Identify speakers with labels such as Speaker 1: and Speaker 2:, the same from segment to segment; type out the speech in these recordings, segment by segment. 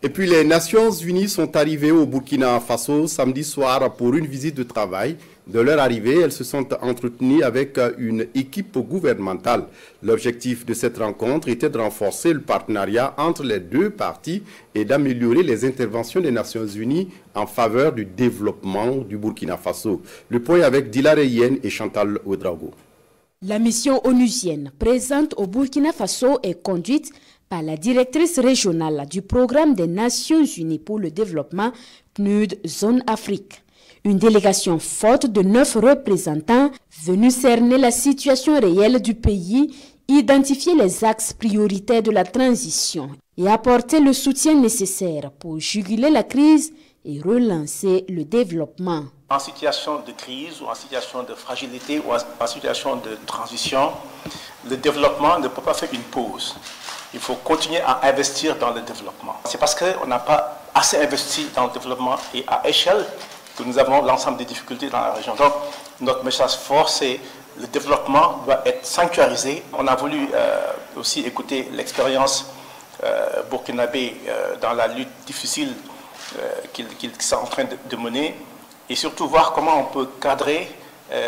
Speaker 1: Et puis les Nations Unies sont arrivées au Burkina Faso samedi soir pour une visite de travail. De leur arrivée, elles se sont entretenues avec une équipe gouvernementale. L'objectif de cette rencontre était de renforcer le partenariat entre les deux parties et d'améliorer les interventions des Nations Unies en faveur du développement du Burkina Faso. Le point avec Dilaré Yen et Chantal Ouedraogo.
Speaker 2: La mission onusienne présente au Burkina Faso est conduite par la directrice régionale du programme des Nations Unies pour le développement PNUD Zone Afrique. Une délégation forte de 9 représentants venus cerner la situation réelle du pays, identifier les axes prioritaires de la transition et apporter le soutien nécessaire pour juguler la crise et relancer le développement.
Speaker 3: En situation de crise ou en situation de fragilité ou en situation de transition, le développement ne peut pas faire une pause. Il faut continuer à investir dans le développement. C'est parce qu'on n'a pas assez investi dans le développement et à échelle que nous avons l'ensemble des difficultés dans la région. Donc, notre message fort, c'est le développement doit être sanctuarisé. On a voulu aussi écouter l'expérience burkinabé dans la lutte difficile qu'ils sont en train de mener et surtout voir comment on peut cadrer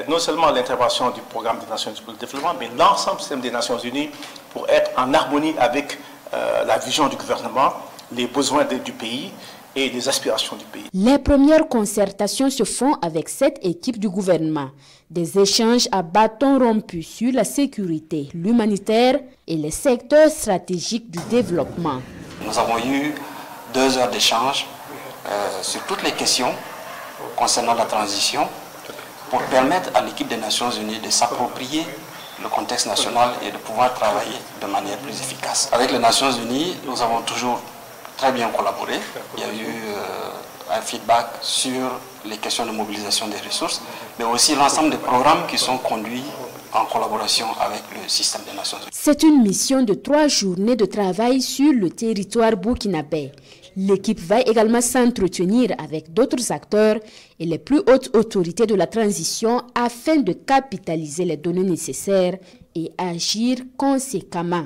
Speaker 3: non seulement l'intervention du programme des Nations Unies pour le développement, mais l'ensemble du système des Nations Unies pour être en harmonie avec la vision du gouvernement, les besoins du pays et les aspirations du pays.
Speaker 2: Les premières concertations se font avec cette équipe du gouvernement. Des échanges à bâtons rompus sur la sécurité, l'humanitaire et les secteurs stratégiques du développement.
Speaker 4: Nous avons eu 2 heures d'échange sur toutes les questions concernant la transition pour permettre à l'équipe des Nations Unies de s'approprier le contexte national et de pouvoir travailler de manière plus efficace. Avec les Nations Unies, nous avons toujours très bien collaboré. Il y a eu un feedback sur les questions de mobilisation des ressources, mais aussi l'ensemble des programmes qui sont conduits en collaboration avec le système des Nations Unies.
Speaker 2: C'est une mission de 3 journées de travail sur le territoire burkinabé. L'équipe va également s'entretenir avec d'autres acteurs et les plus hautes autorités de la transition afin de capitaliser les données nécessaires et agir conséquemment.